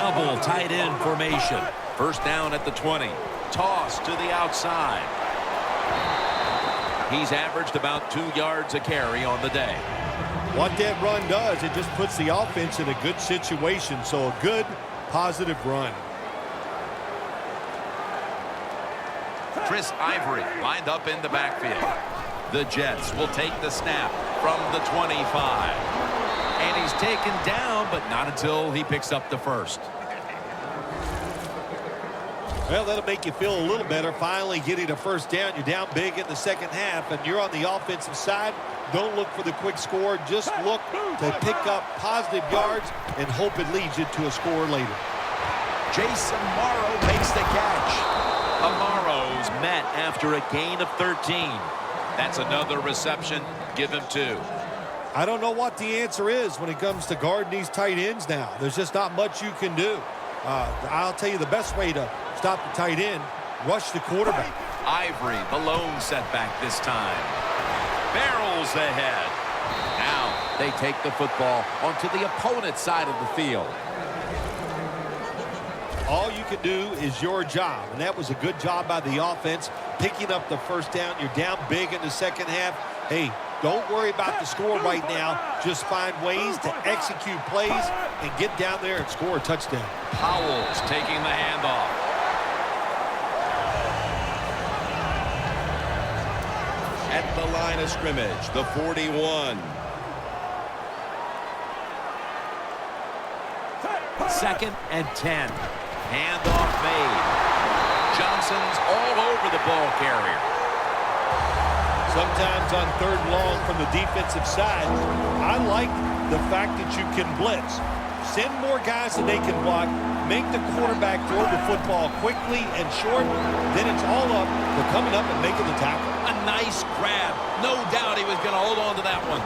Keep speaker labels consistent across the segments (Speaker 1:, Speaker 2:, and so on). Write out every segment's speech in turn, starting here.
Speaker 1: double tight end formation. First down at the 20. Toss to the outside. He's averaged about 2 yards a carry on the day.
Speaker 2: What that run does, it just puts the offense in a good situation. So a good, positive run.
Speaker 1: Chris Ivory lined up in the backfield. The Jets will take the snap from the 25. And he's taken down, but not until he picks up the first.
Speaker 2: Well, that'll make you feel a little better. Finally getting a first down. You're down big in the second half, and you're on the offensive side. Don't look for the quick score. Just look to pick up positive yards and hope it leads you to a score later.
Speaker 1: Jason Morrow makes the catch. Amaro's met after a gain of 13. That's another reception. Give him 2.
Speaker 2: I don't know what the answer is when it comes to guarding these tight ends now. There's just not much you can do. I'll tell you the best way to stop the tight end, rush the quarterback.
Speaker 1: Ivory, the lone setback this time. Barrels ahead. Now they take the football onto the opponent's side of the field.
Speaker 2: All you can do is your job, and that was a good job by the offense, picking up the first down. You're down big in the second half. Hey, don't worry about the score right now. Just find ways to execute plays and get down there and score a touchdown.
Speaker 1: Powell's taking the handoff.
Speaker 3: At the line of scrimmage, the 41.
Speaker 1: Second and 10. Handoff made. Johnson's all over the ball carrier.
Speaker 2: Sometimes on 3rd and long from the defensive side, I like the fact that you can blitz. Send more guys that they can block. Make the quarterback throw the football quickly and short. Then it's all up to coming up and making the tackle.
Speaker 1: A nice grab. No doubt he was going to hold on to that one.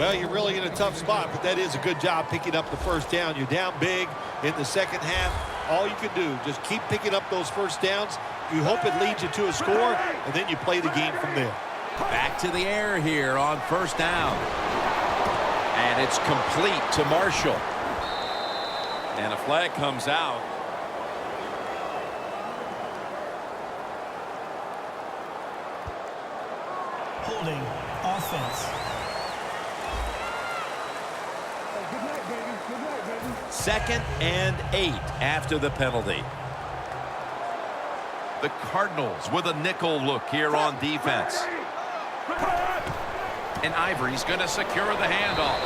Speaker 2: Well, you're really in a tough spot, but that is a good job picking up the first down. You're down big in the second half. All you can do, just keep picking up those first downs. You hope it leads you to a score, and then you play the game from there.
Speaker 1: Back to the air here on first down. And it's complete to Marshall. And a flag comes out.
Speaker 4: Holding offense.
Speaker 1: Second and 8 after the penalty. The Cardinals with a nickel look here on defense. And Ivory's going to secure the handoff.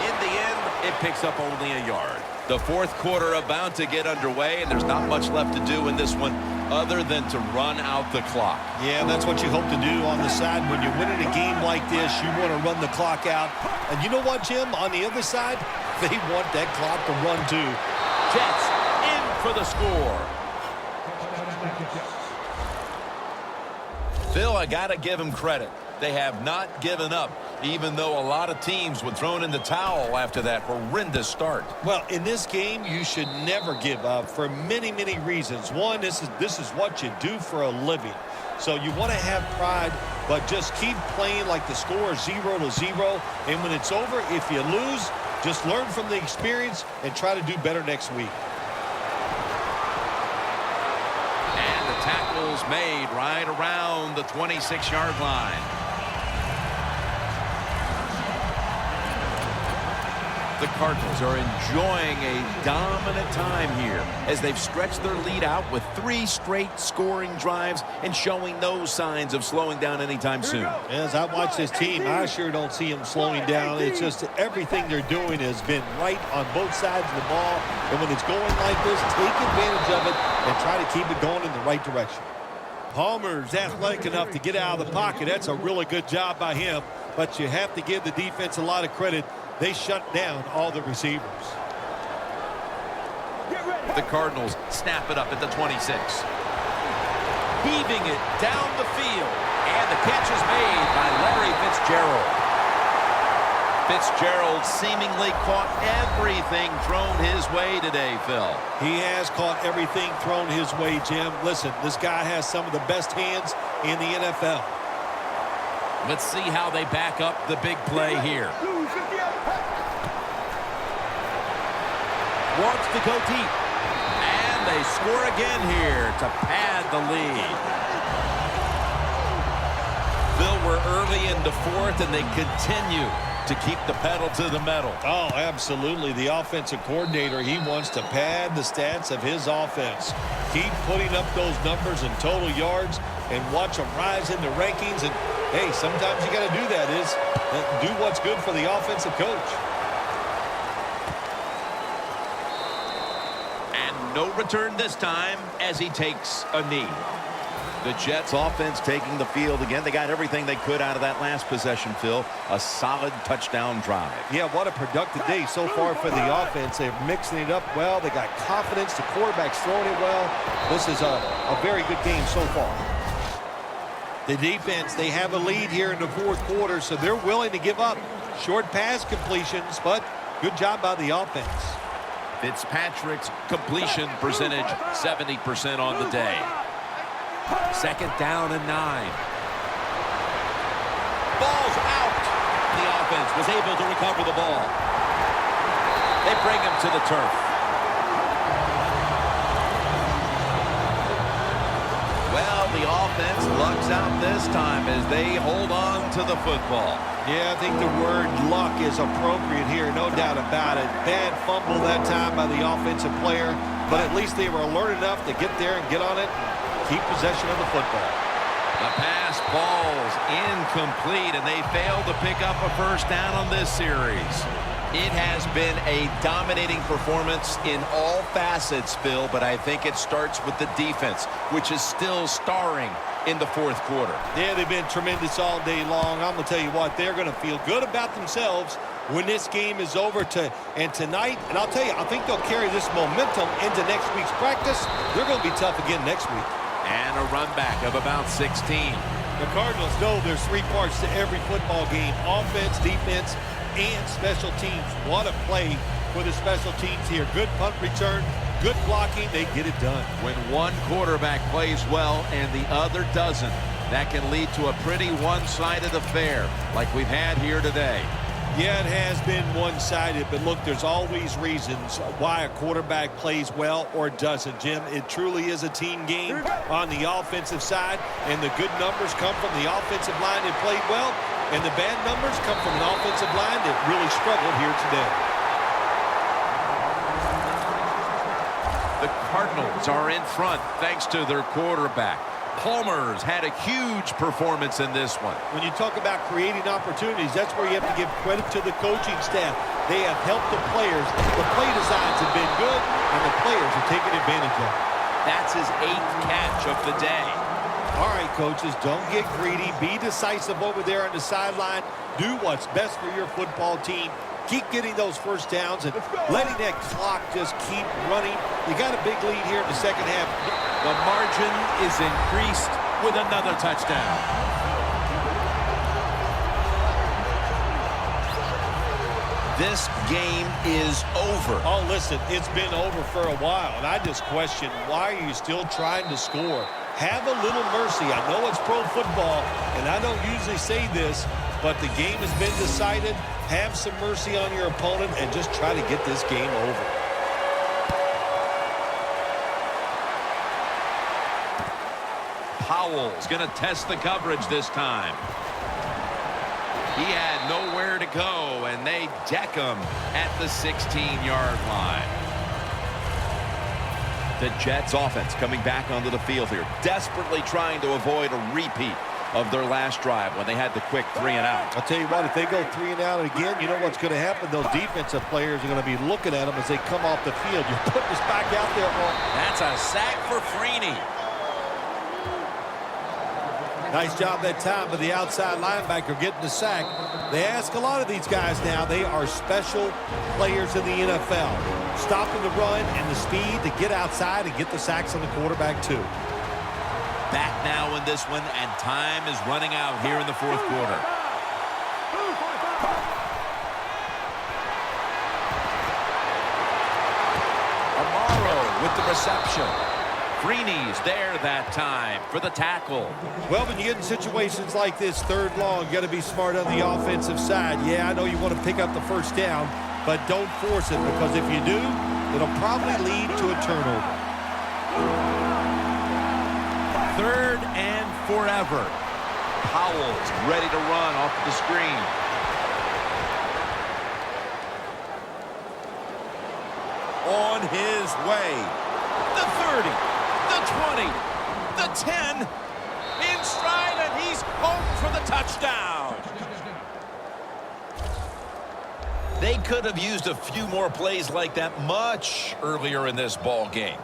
Speaker 1: In the end, it picks up only a yard. The fourth quarter about to get underway, and there's not much left to do in this one other than to run out the clock.
Speaker 2: Yeah, that's what you hope to do on the side. When you're winning a game like this, you want to run the clock out. And you know what, Jim? On the other side, they want that clock to run too.
Speaker 1: Jets in for the score. Phil, I got to give him credit. They have not given up, even though a lot of teams would throw in the towel after that horrendous start.
Speaker 2: Well, in this game, you should never give up for many, many reasons. One, this is what you do for a living. So you want to have pride, but just keep playing like the score is 0-0. And when it's over, if you lose, just learn from the experience and try to do better next week.
Speaker 1: And the tackle's made right around the 26-yard line. The Cardinals are enjoying a dominant time here as they've stretched their lead out with 3 straight scoring drives and showing no signs of slowing down anytime soon.
Speaker 2: As I watch this team, I sure don't see them slowing down. It's just everything they're doing has been right on both sides of the ball. And when it's going like this, take advantage of it and try to keep it going in the right direction. Palmer's athletic enough to get out of the pocket. That's a really good job by him. But you have to give the defense a lot of credit. They shut down all the receivers.
Speaker 1: The Cardinals snap it up at the 26. Heaving it down the field. And the catch is made by Larry Fitzgerald. Fitzgerald seemingly caught everything thrown his way today, Phil.
Speaker 2: He has caught everything thrown his way, Jim. Listen, this guy has some of the best hands in the NFL.
Speaker 1: Let's see how they back up the big play here. Wants to go deep. And they score again here to pad the lead. Bill, we're early into fourth, and they continue to keep the pedal to the metal.
Speaker 2: Oh, absolutely. The offensive coordinator, he wants to pad the stats of his offense. Keep putting up those numbers in total yards and watch them rise in the rankings. And, hey, sometimes you got to do that, is do what's good for the offensive coach.
Speaker 1: And no return this time as he takes a knee.
Speaker 3: The Jets offense taking the field again. They got everything they could out of that last possession, Phil. A solid touchdown drive.
Speaker 2: Yeah, what a productive day so far for the offense. They're mixing it up well. They got confidence. The quarterback's throwing it well. This is a very good game so far. The defense, they have a lead here in the fourth quarter, so they're willing to give up short pass completions, but good job by the offense.
Speaker 1: Fitzpatrick's completion percentage, 70% on the day. Second down and 9. Ball's out. The offense was able to recover the ball. They bring him to the turf. Well, the offense lucks out this time as they hold on to the football.
Speaker 2: Yeah, I think the word luck is appropriate here, no doubt about it. Bad fumble that time by the offensive player, but at least they were alert enough to get there and get on it. Keep possession of the football.
Speaker 1: The pass falls incomplete, and they fail to pick up a first down on this series. It has been a dominating performance in all facets, Phil, but I think it starts with the defense, which is still starring in the fourth quarter.
Speaker 2: Yeah, they've been tremendous all day long. I'm going to tell you what, they're going to feel good about themselves when this game is over and tonight. And I'll tell you, I think they'll carry this momentum into next week's practice. They're going to be tough again next week.
Speaker 1: And a run back of about 16.
Speaker 2: The Cardinals know there's three parts to every football game: offense, defense, and special teams. What a play for the special teams here. Good punt return, good blocking. They get it done.
Speaker 1: When one quarterback plays well and the other doesn't, that can lead to a pretty one-sided affair like we've had here today.
Speaker 2: Yeah, it has been one-sided, but look, there's always reasons why a quarterback plays well or doesn't, Jim. It truly is a team game on the offensive side, and the good numbers come from the offensive line that played well, and the bad numbers come from an offensive line that really struggled here today.
Speaker 1: The Cardinals are in front thanks to their quarterback. Palmer's had a huge performance in this one.
Speaker 2: When you talk about creating opportunities, that's where you have to give credit to the coaching staff. They have helped the players. The play designs have been good, and the players are taking advantage of it.
Speaker 1: That's his 8th catch of the day.
Speaker 2: All right, coaches, don't get greedy. Be decisive over there on the sideline. Do what's best for your football team. Keep getting those first downs and letting that clock just keep running. You got a big lead here in the second half.
Speaker 1: The margin is increased with another touchdown. This game is over.
Speaker 2: Oh, listen, it's been over for a while, and I just question, why are you still trying to score? Have a little mercy. I know it's pro football, and I don't usually say this, but the game has been decided. Have some mercy on your opponent and just try to get this game over.
Speaker 1: Powell's going to test the coverage this time. He had nowhere to go, and they deck him at the 16-yard line. The Jets offense coming back onto the field here, desperately trying to avoid a repeat of their last drive when they had the quick 3 and out.
Speaker 2: I'll tell you what, if they go 3 and out again, you know what's going to happen? Those defensive players are going to be looking at them as they come off the field. You're putting us back out there, Paul.
Speaker 1: That's a sack for Freeney.
Speaker 2: Nice job that time by the outside linebacker getting the sack. They ask a lot of these guys now. They are special players in the NFL. Stopping the run and the speed to get outside and get the sacks on the quarterback too.
Speaker 1: Back now in this one, and time is running out here in the fourth quarter. Amaro with the reception. Freeney's there that time for the tackle.
Speaker 2: Well, when you get in situations like this, third long, you got to be smart on the offensive side. Yeah, I know you want to pick up the first down, but don't force it, because if you do, it'll probably lead to a turnover.
Speaker 1: Third and forever. Powell's ready to run off the screen. On his way. The 30, the 20, the 10, in stride, and he's home for the touchdown. They could have used a few more plays like that much earlier in this ball game.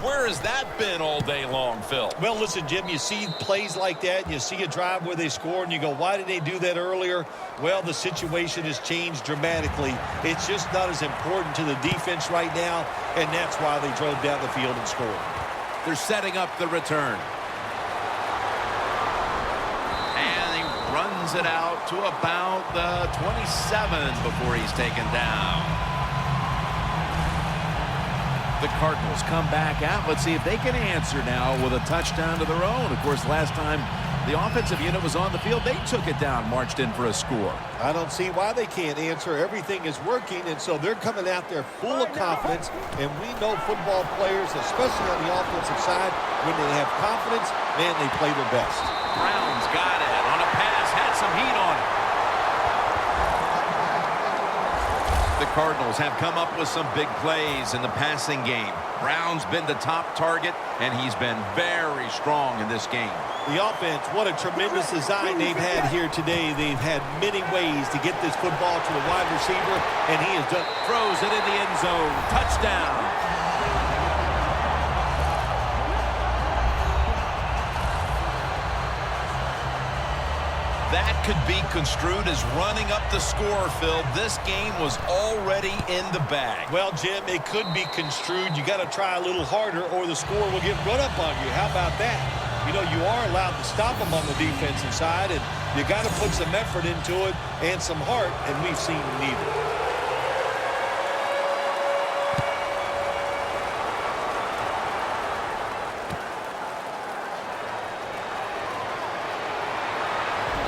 Speaker 1: Where has that been all day long, Phil?
Speaker 2: Well, listen, Jim, you see plays like that, you see a drive where they score, and you go, why did they do that earlier? Well, the situation has changed dramatically. It's just not as important to the defense right now, and that's why they drove down the field and scored.
Speaker 1: They're setting up the return. And he runs it out to about the 27 before he's taken down. The Cardinals come back out. Let's see if they can answer now with a touchdown to their own. Of course, last time the offensive unit was on the field, they took it down, marched in for a score.
Speaker 2: I don't see why they can't answer. Everything is working, and so they're coming out there full of confidence. And we know football players, especially on the offensive side, when they have confidence, man, they play their best.
Speaker 1: Brown's got it on a pass, had some heat on it. The Cardinals have come up with some big plays in the passing game. Brown's been the top target, and he's been very strong in this game.
Speaker 2: The offense, what a tremendous design they've had here today. They've had many ways to get this football to the wide receiver, and he has done.
Speaker 1: Throws it in the end zone. Touchdown. That could be construed as running up the score, Phil. This game was already in the bag.
Speaker 2: Well, Jim, it could be construed. You got to try a little harder or the score will get run up on you. How about that? You know, you are allowed to stop them on the defensive side, and you got to put some effort into it and some heart, and we've seen neither.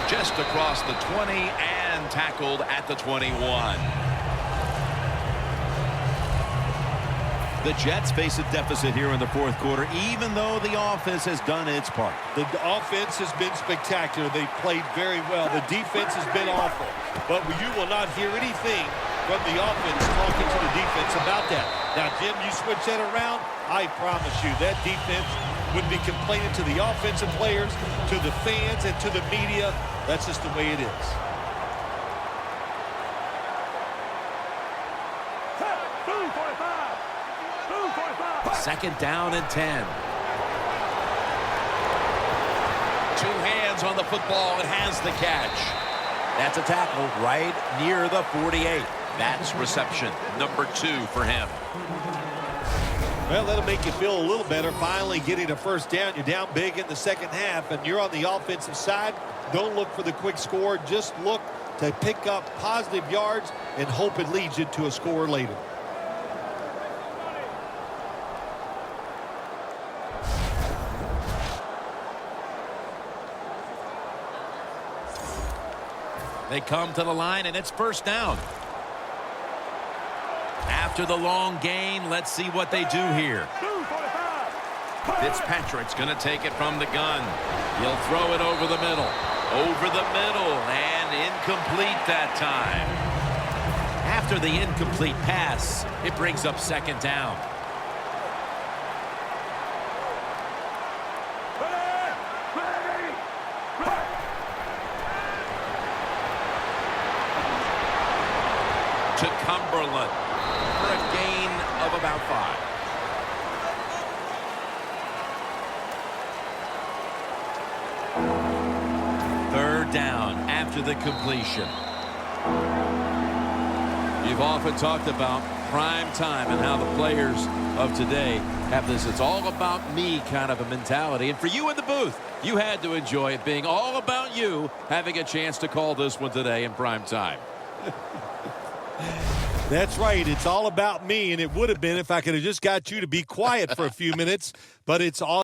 Speaker 1: Just across the 20 and tackled at the 21. The Jets face a deficit here in the fourth quarter, even though the offense has done its part.
Speaker 2: The offense has been spectacular. They played very well. The defense has been awful. But you will not hear anything from the offense talking to the defense about that. Now, Jim, you switch that around, I promise you that defense would be complaining to the offensive players, to the fans, and to the media. That's just the way it is.
Speaker 1: Second down and 10. Two hands on the football and has the catch. That's a tackle right near the 48. That's reception number 2 for him.
Speaker 2: Well, that'll make you feel a little better finally getting a first down. You're down big in the second half, and you're on the offensive side. Don't look for the quick score. Just look to pick up positive yards and hope it leads you to a score later.
Speaker 1: They come to the line, and it's first down. After the long gain, let's see what they do here. Fitzpatrick's going to take it from the gun. He'll throw it over the middle. Over the middle, and incomplete that time. After the incomplete pass, it brings up second down. To Cumberland for a gain of about 5. Third down after the completion. You've often talked about prime time and how the players of today have this "it's all about me" kind of a mentality. And for you in the booth, you had to enjoy it being all about you having a chance to call this one today in prime time.
Speaker 2: That's right. It's all about me, and it would have been if I could have just got you to be quiet for a few minutes, but it's all